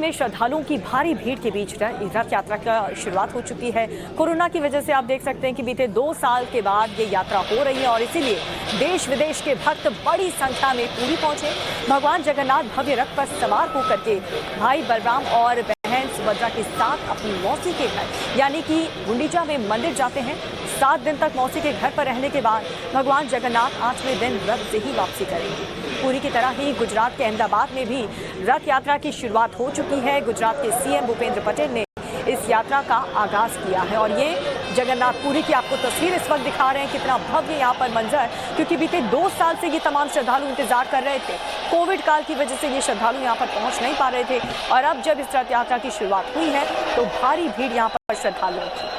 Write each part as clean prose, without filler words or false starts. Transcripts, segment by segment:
में श्रद्धालुओं की भारी भीड़ के बीच रथ यात्रा का शुरुआत हो चुकी है। कोरोना की वजह से आप देख सकते हैं कि बीते 2 साल के बाद ये यात्रा हो रही है और इसीलिए देश विदेश के भक्त बड़ी संख्या में पुरी पहुंचे। भगवान जगन्नाथ भव्य रथ पर सवार होकर के भाई बलराम और बहन सुभद्रा के साथ अपनी मौसी के घर यानी कि गुंडीचा में मंदिर जाते हैं। 7 दिन तक मौसी के घर पर रहने के बाद भगवान जगन्नाथ 8वें दिन रथ से ही वापसी करेंगे। पूरी की तरह ही गुजरात के अहमदाबाद में भी रथ यात्रा की शुरुआत हो चुकी है। गुजरात के सीएम भूपेंद्र पटेल ने इस यात्रा का आगाज किया है और ये जगन्नाथपुरी की आपको तस्वीर इस वक्त दिखा रहे हैं, कितना भव्य यहाँ पर मंजर, क्योंकि बीते 2 साल से ये तमाम श्रद्धालु इंतजार कर रहे थे। कोविड काल की वजह से ये श्रद्धालु यहाँ पर पहुंच नहीं पा रहे थे और अब जब इस रथ यात्रा की शुरुआत हुई है तो भारी भीड़ यहाँ पर श्रद्धालुओं की।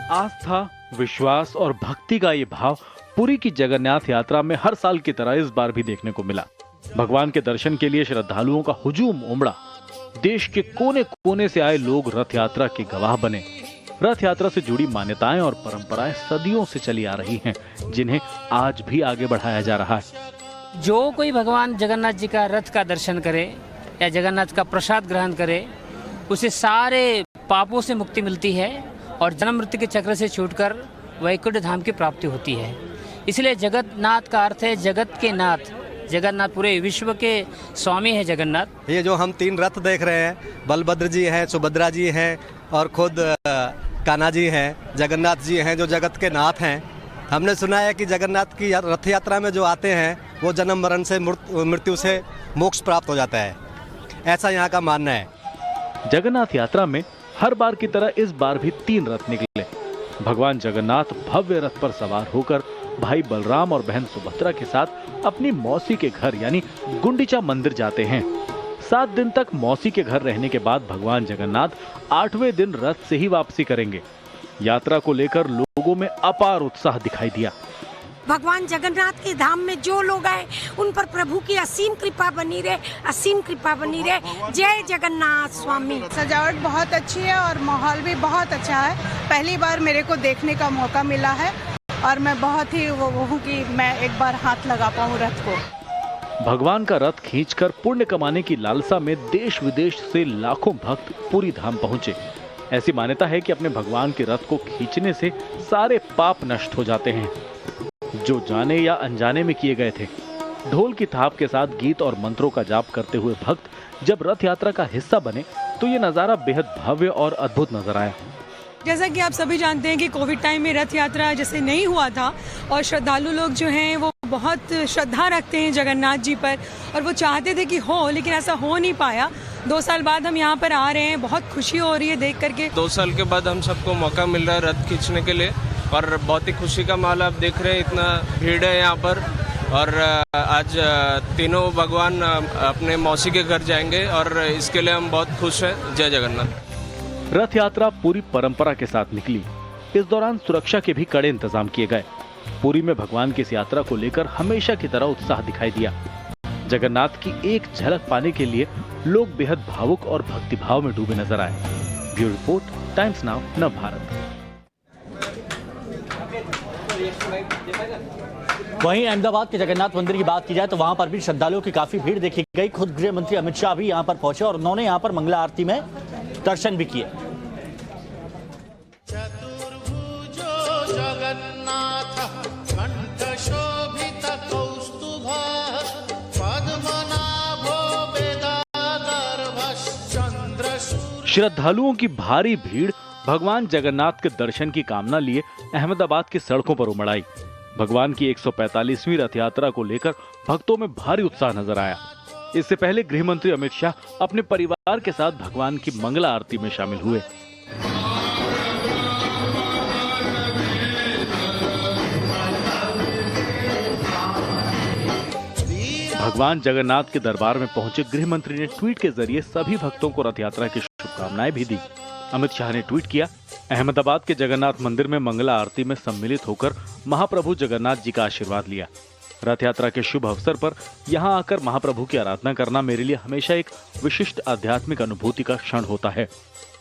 आस्था, विश्वास और भक्ति का ये भाव पुरी की जगन्नाथ यात्रा में हर साल की तरह इस बार भी देखने को मिला। भगवान के दर्शन के लिए श्रद्धालुओं का हुजूम उमड़ा। देश के कोने कोने से आए लोग रथ यात्रा के गवाह बने। रथ यात्रा से जुड़ी मान्यताएं और परंपराएं सदियों से चली आ रही हैं, जिन्हें आज भी आगे बढ़ाया जा रहा है। जो कोई भगवान जगन्नाथ जी का रथ का दर्शन करे या जगन्नाथ का प्रसाद ग्रहण करे, उसे सारे पापों से मुक्ति मिलती है और जन्म मृत्यु के चक्र से छूटकर वैकुंठ धाम की प्राप्ति होती है। इसलिए जगन्नाथ का अर्थ है जगत के नाथ। जगन्नाथ पूरे विश्व के स्वामी है जगन्नाथ। ये जो हम 3 रथ देख रहे हैं, बलभद्र जी हैं, सुभद्रा जी हैं और खुद कान्हा जी हैं, जगन्नाथ जी हैं जो जगत के नाथ हैं। हमने सुना है कि जगन्नाथ की रथ यात्रा में जो आते हैं वो जन्म मरण से मृत्यु से मोक्ष प्राप्त हो जाता है, ऐसा यहाँ का मानना है। जगन्नाथ यात्रा में हर बार की तरह इस बार भी 3 रथ निकले। भगवान जगन्नाथ भव्य रथ पर सवार होकर भाई बलराम और बहन सुभद्रा के साथ अपनी मौसी के घर यानी गुंडीचा मंदिर जाते हैं। 7 दिन तक मौसी के घर रहने के बाद भगवान जगन्नाथ 8वें दिन रथ से ही वापसी करेंगे। यात्रा को लेकर लोगों में अपार उत्साह दिखाई दिया। भगवान जगन्नाथ के धाम में जो लोग आए उन पर प्रभु की असीम कृपा बनी रहे, असीम कृपा बनी रहे। जय जगन्नाथ स्वामी। सजावट बहुत अच्छी है और माहौल भी बहुत अच्छा है। पहली बार मेरे को देखने का मौका मिला है और मैं बहुत ही वो हूँ कि मैं एक बार हाथ लगा पाऊँ रथ को। भगवान का रथ खींचकर पुण्य कमाने की लालसा में देश विदेश से लाखों भक्त पुरी धाम पहुंचे। ऐसी मान्यता है कि अपने भगवान के रथ को खींचने से सारे पाप नष्ट हो जाते हैं, जो जाने या अनजाने में किए गए थे। ढोल की थाप के साथ गीत और मंत्रों का जाप करते हुए भक्त जब रथ यात्रा का हिस्सा बने तो ये नजारा बेहद भव्य और अद्भुत नजर आया। जैसा कि आप सभी जानते हैं कि कोविड टाइम में रथ यात्रा जैसे नहीं हुआ था और श्रद्धालु लोग जो हैं वो बहुत श्रद्धा रखते हैं जगन्नाथ जी पर और वो चाहते थे कि हो, लेकिन ऐसा हो नहीं पाया। 2 साल बाद हम यहाँ पर आ रहे हैं, बहुत खुशी हो रही है देख करके। 2 साल के बाद हम सबको मौका मिल रहा है रथ खींचने के लिए और बहुत ही खुशी का माहौल आप देख रहे हैं। इतना भीड़ है यहाँ पर और आज तीनों भगवान अपने मौसी के घर जाएंगे और इसके लिए हम बहुत खुश हैं। जय जगन्नाथ। रथ यात्रा पूरी परंपरा के साथ निकली। इस दौरान सुरक्षा के भी कड़े इंतजाम किए गए। पुरी में भगवान की इस यात्रा को लेकर हमेशा की तरह उत्साह दिखाई दिया। जगन्नाथ की एक झलक पाने के लिए लोग बेहद भावुक और भक्तिभाव में डूबे नजर आए। ब्यूरो रिपोर्ट, टाइम्स नाउ, नव भारत। वहीं अहमदाबाद के जगन्नाथ मंदिर की बात की जाए तो वहां पर भी श्रद्धालुओं की काफी भीड़ देखी गई। खुद गृह मंत्री अमित शाह भी यहां पर पहुंचे और उन्होंने यहां पर मंगला आरती में दर्शन भी किए। श्रद्धालुओं की भारी भीड़ भगवान जगन्नाथ के दर्शन की कामना लिए अहमदाबाद की सड़कों पर उमड़ आई। भगवान की 145वीं रथ यात्रा को लेकर भक्तों में भारी उत्साह नजर आया। इससे पहले गृह मंत्री अमित शाह अपने परिवार के साथ भगवान की मंगला आरती में शामिल हुए। भगवान जगन्नाथ के दरबार में पहुंचे गृह मंत्री ने ट्वीट के जरिए सभी भक्तों को रथ यात्रा की शुभकामनाएं भी दी। अमित शाह ने ट्वीट किया, अहमदाबाद के जगन्नाथ मंदिर में मंगला आरती में सम्मिलित होकर महाप्रभु जगन्नाथ जी का आशीर्वाद लिया। रथ यात्रा के शुभ अवसर पर यहाँ आकर महाप्रभु की आराधना करना मेरे लिए हमेशा एक विशिष्ट आध्यात्मिक अनुभूति का क्षण होता है।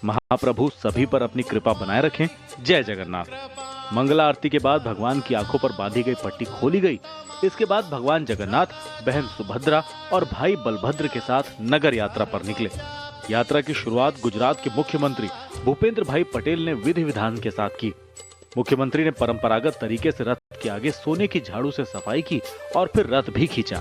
महाप्रभु सभी पर अपनी कृपा बनाए रखें। जय जगन्नाथ। मंगला आरती के बाद भगवान की आंखों पर बांधी गई पट्टी खोली गई। इसके बाद भगवान जगन्नाथ, बहन सुभद्रा और भाई बलभद्र के साथ नगर यात्रा पर निकले। यात्रा की शुरुआत गुजरात के मुख्यमंत्री भूपेंद्र भाई पटेल ने विधि विधान के साथ की। मुख्यमंत्री ने परंपरागत तरीके से रथ के आगे सोने की झाड़ू से सफाई की और फिर रथ भी खींचा।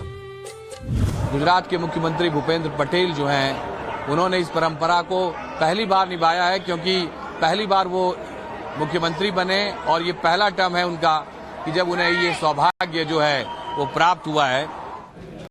गुजरात के मुख्यमंत्री भूपेंद्र पटेल जो हैं, उन्होंने इस परंपरा को पहली बार निभाया है, क्योंकि पहली बार वो मुख्यमंत्री बने और ये पहला टर्म है उनका कि जब उन्हें ये सौभाग्य जो है वो प्राप्त हुआ है।